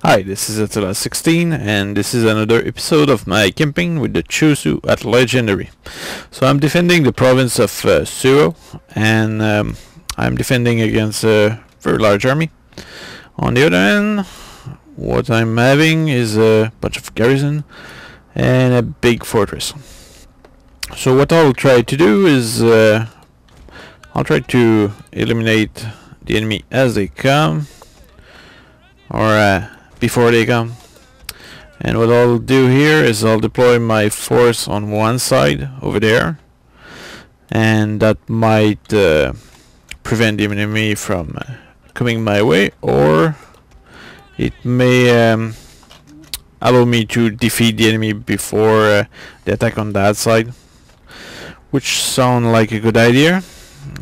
Hi, this is Attila16 and this is another episode of my camping with the Choshu at Legendary. So I'm defending the province of Suro, and I'm defending against a very large army. On the other hand, what I'm having is a bunch of garrison and a big fortress. So what I'll try to do is I'll try to eliminate the enemy as they come, or before they come. And what I'll do here is I'll deploy my force on one side over there, and that might prevent the enemy from coming my way, or it may allow me to defeat the enemy before the attack on that side, which sound like a good idea.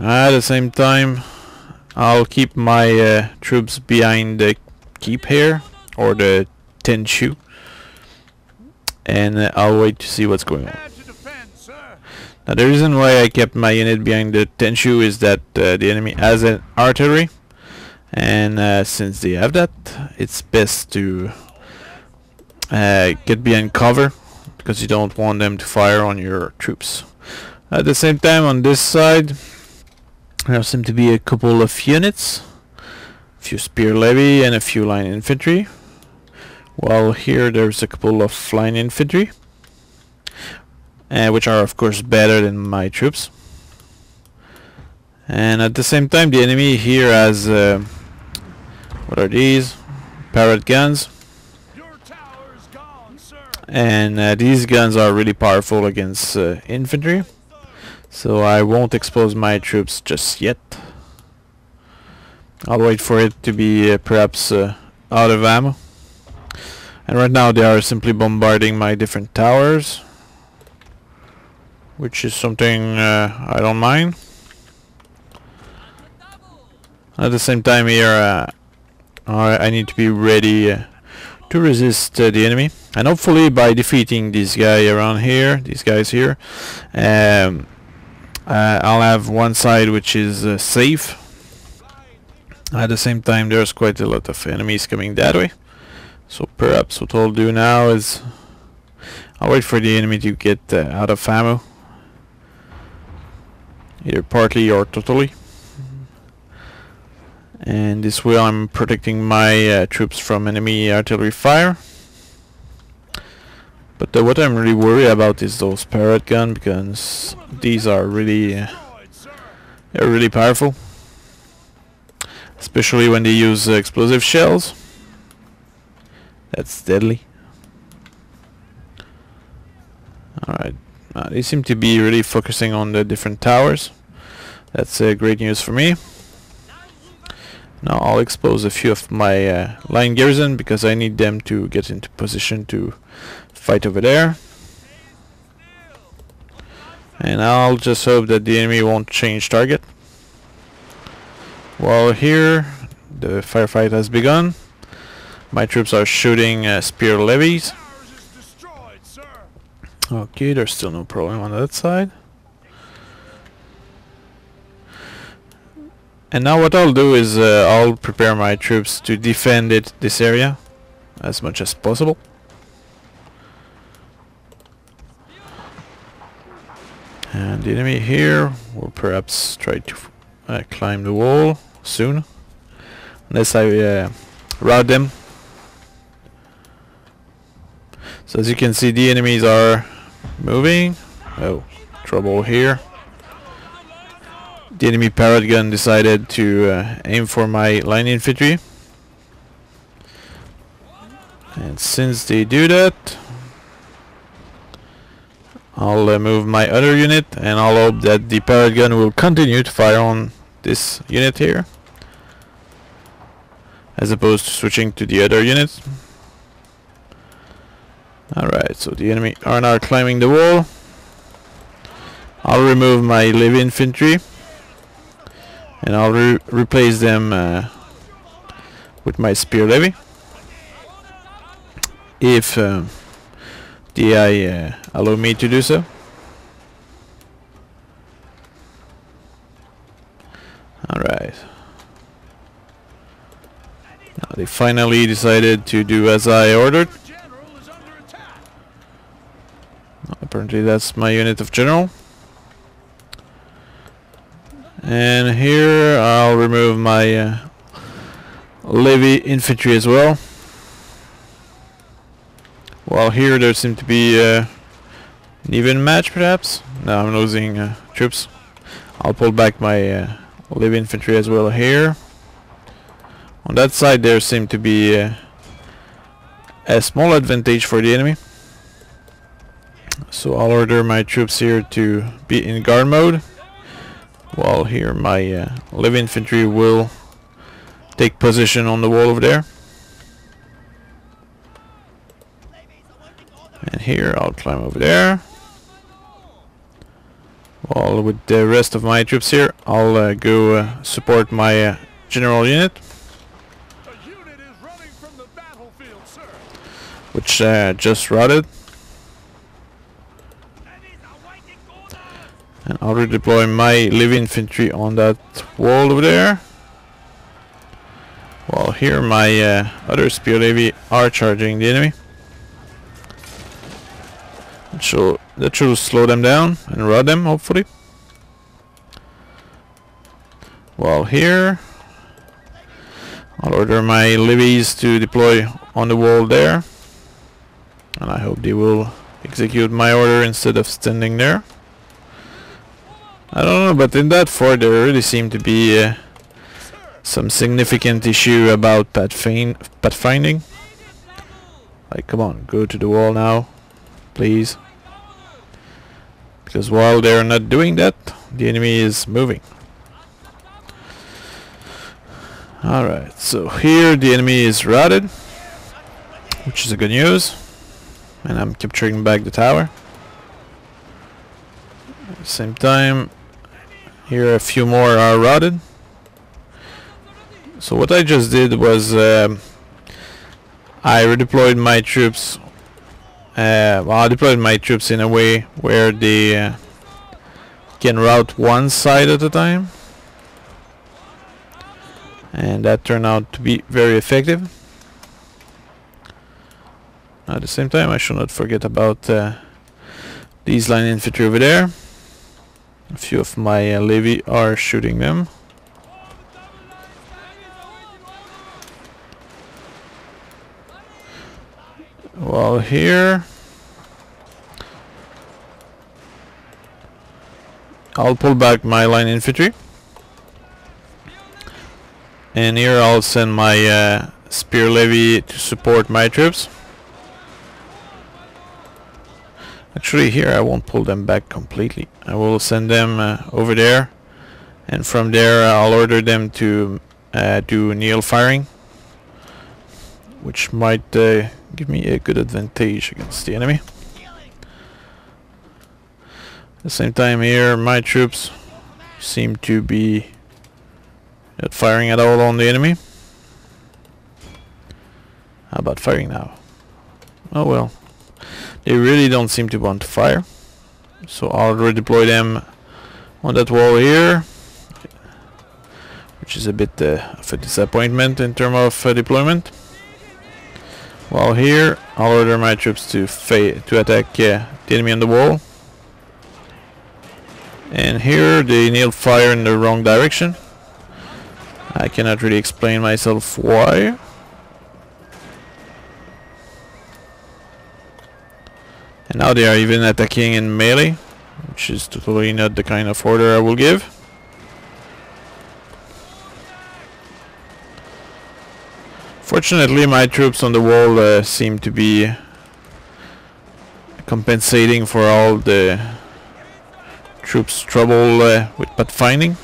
At the same time, I'll keep my troops behind the keep here, or the Choshu, and I'll wait to see what's going on. Now the reason why I kept my unit behind the Choshu is that the enemy has an artillery, and since they have that, it's best to get behind cover, because you don't want them to fire on your troops. At the same time, on this side there seem to be a couple of units, a few spear levy and a few line infantry. While here there's a couple of line infantry, which are of course better than my troops. And at the same time, the enemy here has what are these? Parrot guns. And these guns are really powerful against infantry, so I won't expose my troops just yet. I'll wait for it to be perhaps out of ammo. And right now they are simply bombarding my different towers, which is something I don't mind. At the same time here, I need to be ready to resist the enemy, and hopefully by defeating this guy around here, these guys here, I'll have one side which is safe. At the same time, there's quite a lot of enemies coming that way. So perhaps what I'll do now is I'll wait for the enemy to get out of ammo, either partly or totally. And this way I'm protecting my troops from enemy artillery fire. But what I'm really worried about is those parrot guns, because these are really they're really powerful, especially when they use explosive shells. That's deadly. Alright, they seem to be really focusing on the different towers. That's great news for me. Now I'll expose a few of my line garrison, because I need them to get into position to fight over there. And I'll just hope that the enemy won't change target. While here the firefight has begun, my troops are shooting spear levies. Okay, there's still no problem on that side. And now what I'll do is I'll prepare my troops to defend this area as much as possible. And the enemy here will perhaps try to climb the wall soon, unless I rout them. So as you can see, the enemies are moving. Oh, trouble here. The enemy parrot gun decided to aim for my line infantry. And since they do that, I'll move my other unit, and I'll hope that the parrot gun will continue to fire on this unit here, as opposed to switching to the other unit. Alright, so the enemy are now climbing the wall. I'll remove my live infantry, and I'll replace them with my spear levy, if the AI allow me to do so. Alright. Now they finally decided to do as I ordered. Apparently that's my unit of general. And here I'll remove my levy infantry as well. While here there seems to be an even match perhaps. No, I'm losing troops. I'll pull back my levy infantry as well here. On that side there seemed to be a small advantage for the enemy. So I'll order my troops here to be in guard mode. While here my levy infantry will take position on the wall over there. And here I'll climb over there. While with the rest of my troops here, I'll go support my general unit. Which just routed. And I'll redeploy my levy infantry on that wall over there. While here my other spear levy are charging the enemy. So that should slow them down and rout them hopefully. While here I'll order my levies to deploy on the wall there. And I hope they will execute my order instead of standing there. I don't know, but in that fort there really seemed to be some significant issue about pathfinding. Like, come on, go to the wall now, please. Because while they're not doing that, the enemy is moving. Alright, so here the enemy is routed, which is a good news. And I'm capturing back the tower. At the same time, here a few more are routed. So what I just did was I redeployed my troops. I deployed my troops in a way where they can rout one side at a time. And that turned out to be very effective. At the same time, I should not forget about these line infantry over there. A few of my levy are shooting them. While here I'll pull back my line infantry. And here I'll send my spear levy to support my troops. Actually here I won't pull them back completely. I will send them over there, and from there I'll order them to do kneel firing, which might give me a good advantage against the enemy. At the same time here my troops seem to be not firing at all on the enemy. How about firing now? Oh well. They really don't seem to want to fire. So I'll redeploy them on that wall here. Which is a bit of a disappointment in terms of deployment. While here I'll order my troops to attack the enemy on the wall. And here they kneel fire in the wrong direction. I cannot really explain myself why. And now they are even attacking in melee, which is totally not the kind of order I will give. Fortunately, my troops on the wall seem to be compensating for all the troops' trouble with pathfinding.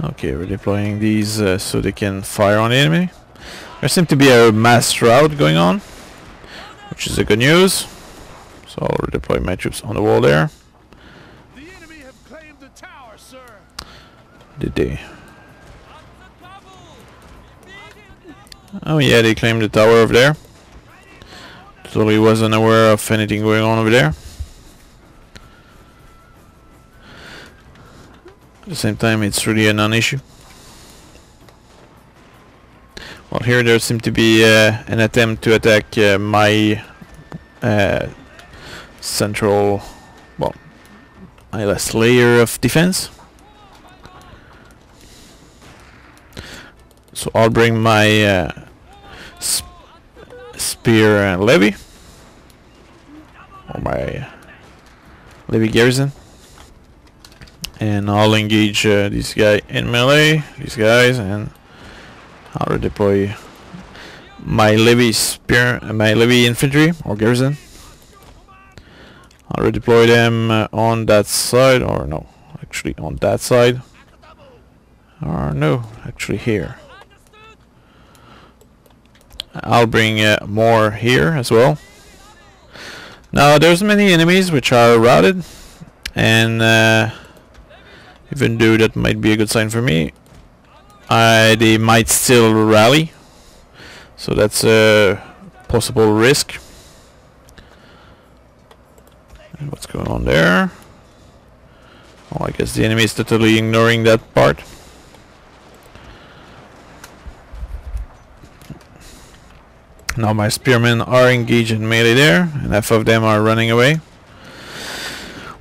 Okay, we're deploying these so they can fire on the enemy. There seems to be a mass rout going on, which is a good news. So I'll redeploy my troops on the wall there. The enemy have claimed the tower, sir. Did they? Oh yeah, they claimed the tower over there. Totally wasn't aware of anything going on over there. At the same time, it's really a non-issue. Well, here there seems to be an attempt to attack my central, well, my last layer of defense. So I'll bring my spear levy, or my levy garrison, and I'll engage this guy in melee, these guys, and I'll redeploy my levy spear, my levy infantry or garrison. I'll redeploy them on that side, or no, actually on that side, or no, actually here. I'll bring more here as well. Now there's many enemies which are routed, and even though that might be a good sign for me, they might still rally, so that's a possible risk. And what's going on there? Oh, I guess the enemy is totally ignoring that part. Now my spearmen are engaged in melee there, and half of them are running away.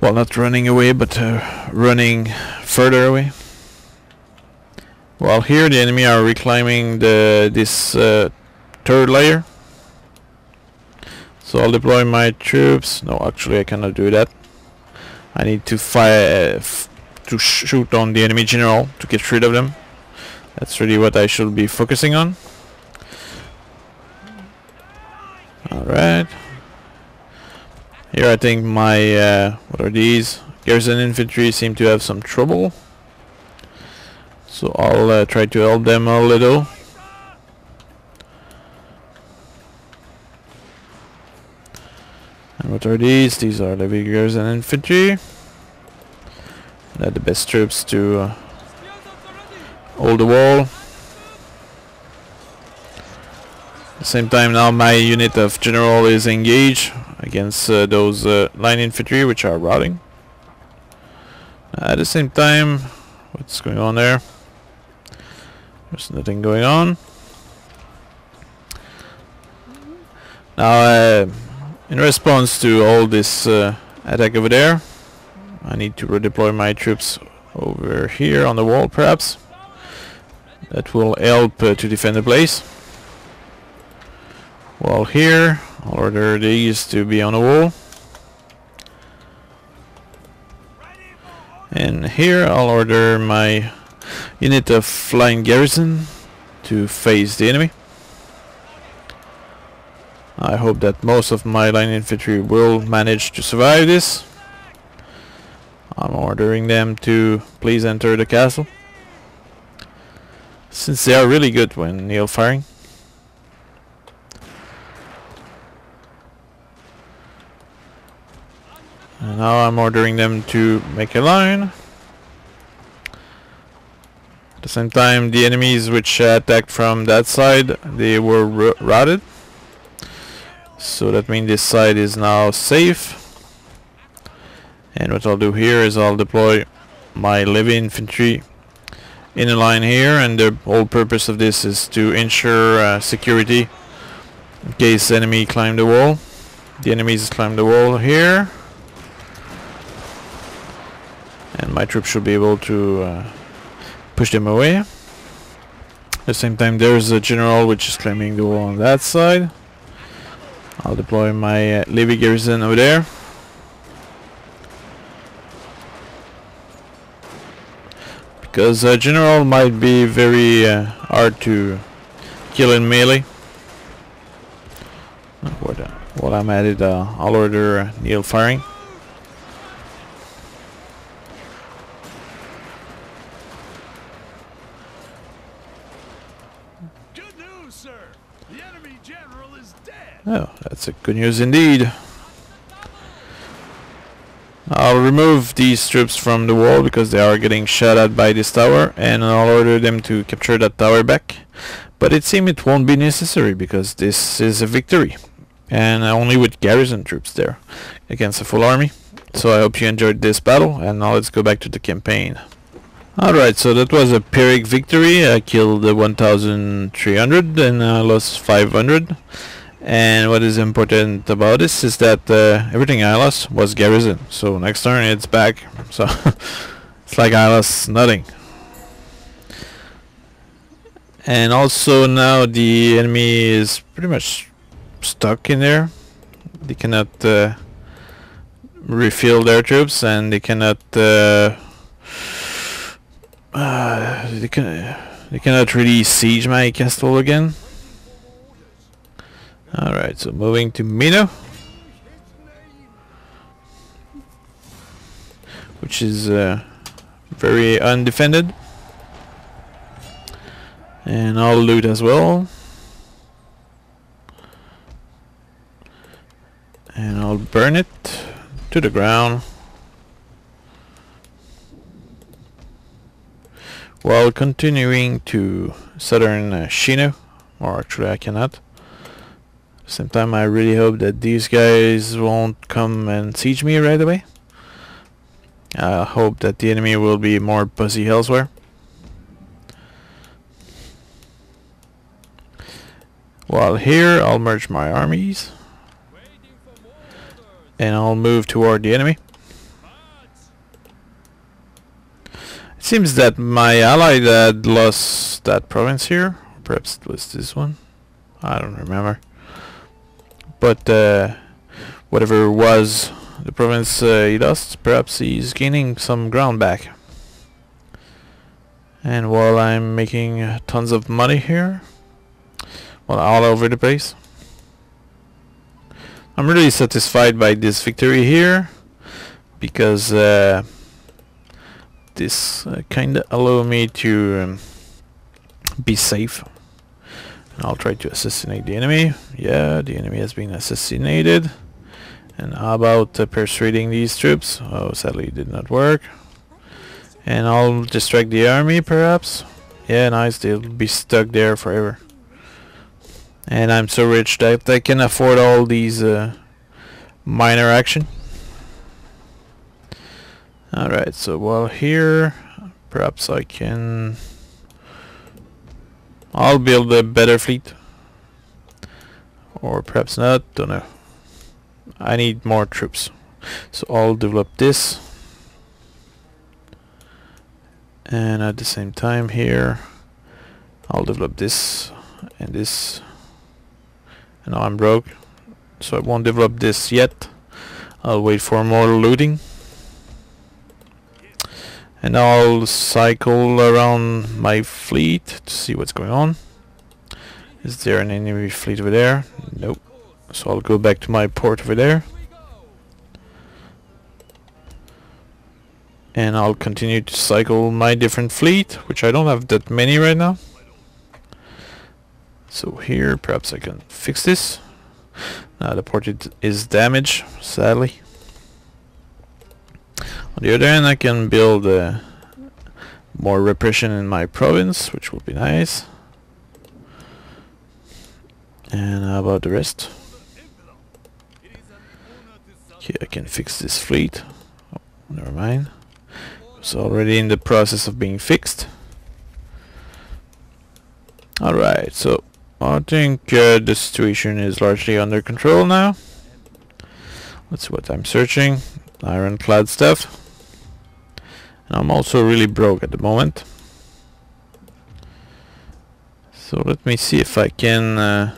Well, not running away, but running further away. While here the enemy are reclaiming this third layer. So I'll deploy my troops. No, actually I cannot do that. I need to fire to shoot on the enemy general to get rid of them. That's really what I should be focusing on. Alright. Here I think my what are these? Garrison infantry seem to have some trouble. So I'll try to help them a little. And what are these? These are the garrison infantry. They're the best troops to hold the wall. At the same time now my unit of general is engaged against those line infantry which are routing. At the same time, what's going on there? There's nothing going on. Now in response to all this attack over there, I need to redeploy my troops over here on the wall perhaps. That will help to defend the place. While here, I'll order these to be on the wall. And here I'll order my unit of flying garrison to face the enemy. I hope that most of my line infantry will manage to survive this. I'm ordering them to please enter the castle, since they are really good when nail firing. And now I'm ordering them to make a line. At the same time, the enemies which attacked from that side, they were routed. So that means this side is now safe. And what I'll do here is I'll deploy my levy infantry in a line here, and the whole purpose of this is to ensure security in case enemy climb the wall. The enemies climb the wall here, and my troops should be able to push them away. At the same time, there's a general which is climbing the wall on that side. I'll deploy my levy garrison over there. Because general might be very hard to kill in melee. While I'm at it, I'll order nail firing. Good news, sir. The enemy general is dead. Oh, that's a good news indeed. I'll remove these troops from the wall because they are getting shot at by this tower, and I'll order them to capture that tower back. But it seems it won't be necessary because this is a victory, and only with garrison troops there against a full army. So I hope you enjoyed this battle, and now let's go back to the campaign. Alright, so that was a Pyrrhic victory. I killed 1,300 and I lost 500. And what is important about this is that everything I lost was garrison. So next turn it's back. So it's like I lost nothing. And also now the enemy is pretty much stuck in there. They cannot refill their troops, and they cannot they cannot really siege my castle again. Alright, so moving to Mino, which is very undefended. And I'll loot as well. And I'll burn it to the ground. While continuing to southern Shino. Or actually I cannot. At the same time I really hope that these guys won't come and siege me right away. I hope that the enemy will be more pussy elsewhere. While here I'll merge my armies. And I'll move toward the enemy. It seems that my ally that lost that province here, perhaps it was this one, I don't remember. But whatever was the province he lost, perhaps he's gaining some ground back. And while I'm making tons of money here, well, all over the place, I'm really satisfied by this victory here, because this kinda allow me to be safe. And I'll try to assassinate the enemy. Yeah, the enemy has been assassinated. And how about persuading these troops? Oh, sadly it did not work. And I'll distract the army perhaps. Yeah, nice, they'll be stuck there forever. And I'm so rich that I can afford all these minor action. Alright, so while here, perhaps I can... I'll build a better fleet. Or perhaps not, don't know. I need more troops. So I'll develop this. And at the same time here, I'll develop this and this. And now I'm broke, so I won't develop this yet. I'll wait for more looting. And I'll cycle around my fleet to see what's going on. Is there an enemy fleet over there? Nope. So I'll go back to my port over there. And I'll continue to cycle my different fleet, which I don't have that many right now. So here, perhaps I can fix this. Now the port is damaged, sadly. On the other hand, I can build more repression in my province, which will be nice. And how about the rest? Okay, I can fix this fleet. Oh, never mind. It's already in the process of being fixed. Alright, so I think the situation is largely under control now. Let's see what I'm searching. Ironclad stuff. And I'm also really broke at the moment. So let me see if I can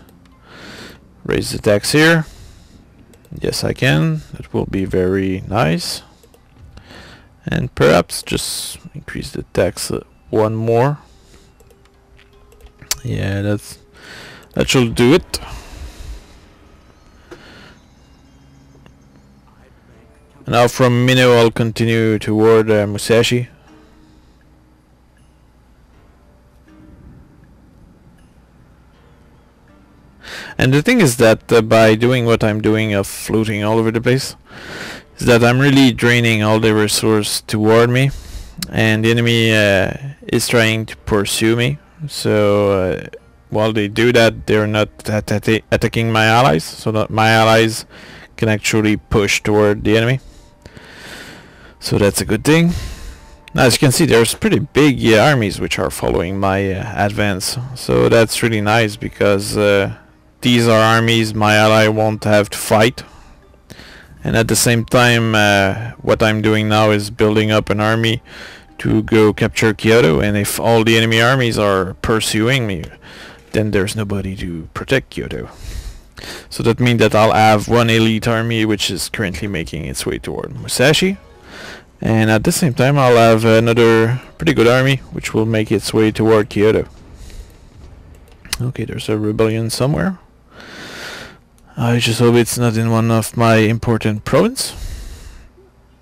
raise the tax here. Yes, I can. That will be very nice. And perhaps just increase the tax one more. Yeah, that should do it. Now from Mino I'll continue toward Musashi. And the thing is that by doing what I'm doing of looting all over the place, is that I'm really draining all the resource toward me, and the enemy is trying to pursue me. So while they do that, they're not attacking my allies, so that my allies can actually push toward the enemy. So that's a good thing. Now, as you can see, there's pretty big armies which are following my advance, so that's really nice because these are armies my ally won't have to fight. And at the same time, what I'm doing now is building up an army to go capture Kyoto, and if all the enemy armies are pursuing me, then there's nobody to protect Kyoto. So that means that I'll have one elite army which is currently making its way toward Musashi, and at the same time I'll have another pretty good army which will make its way toward Kyoto. Okay, there's a rebellion somewhere. I just hope it's not in one of my important province.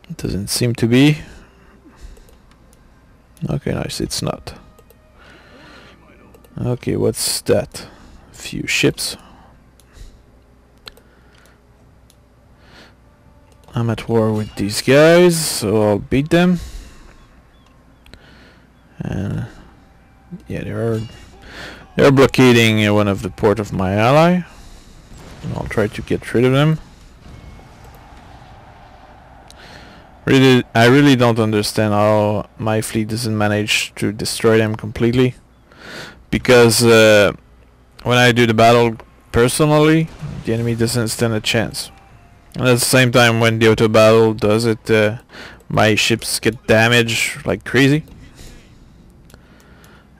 It doesn't seem to be. Okay, nice, it's not. Okay, what's that? A few ships. I'm at war with these guys, so I'll beat them. And yeah, they're blockading one of the port of my ally. I'll try to get rid of them. I really don't understand how my fleet doesn't manage to destroy them completely. Because when I do the battle personally, the enemy doesn't stand a chance. And at the same time, when the auto battle does it, my ships get damaged like crazy.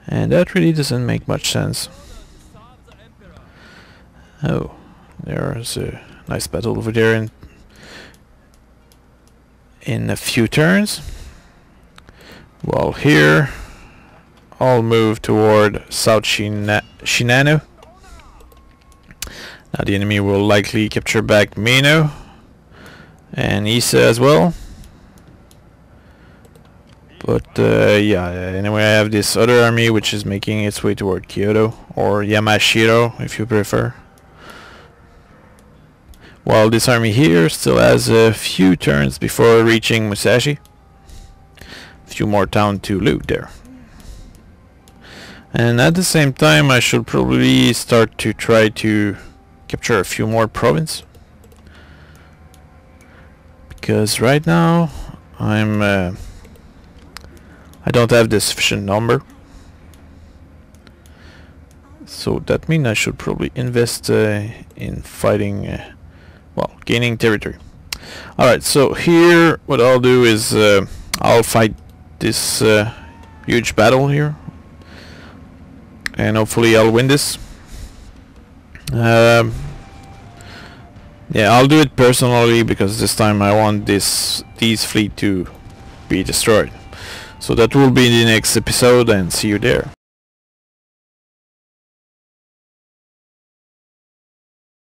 And that really doesn't make much sense. Oh, there's a nice battle over there in a few turns. While here, I'll move toward South Shinano. Now the enemy will likely capture back Mino and Issa as well. But yeah, anyway, I have this other army which is making its way toward Kyoto, or Yamashiro if you prefer. While this army here still has a few turns before reaching Musashi. A few more towns to loot there. And at the same time I should probably start to try to capture a few more provinces. Because right now I don't have the sufficient number. So that means I should probably invest in fighting, well, gaining territory. Alright, so here what I'll do is I'll fight this huge battle here. And hopefully I'll win this. Yeah, I'll do it personally because this time I want these fleet to be destroyed. So that will be in the next episode, and see you there.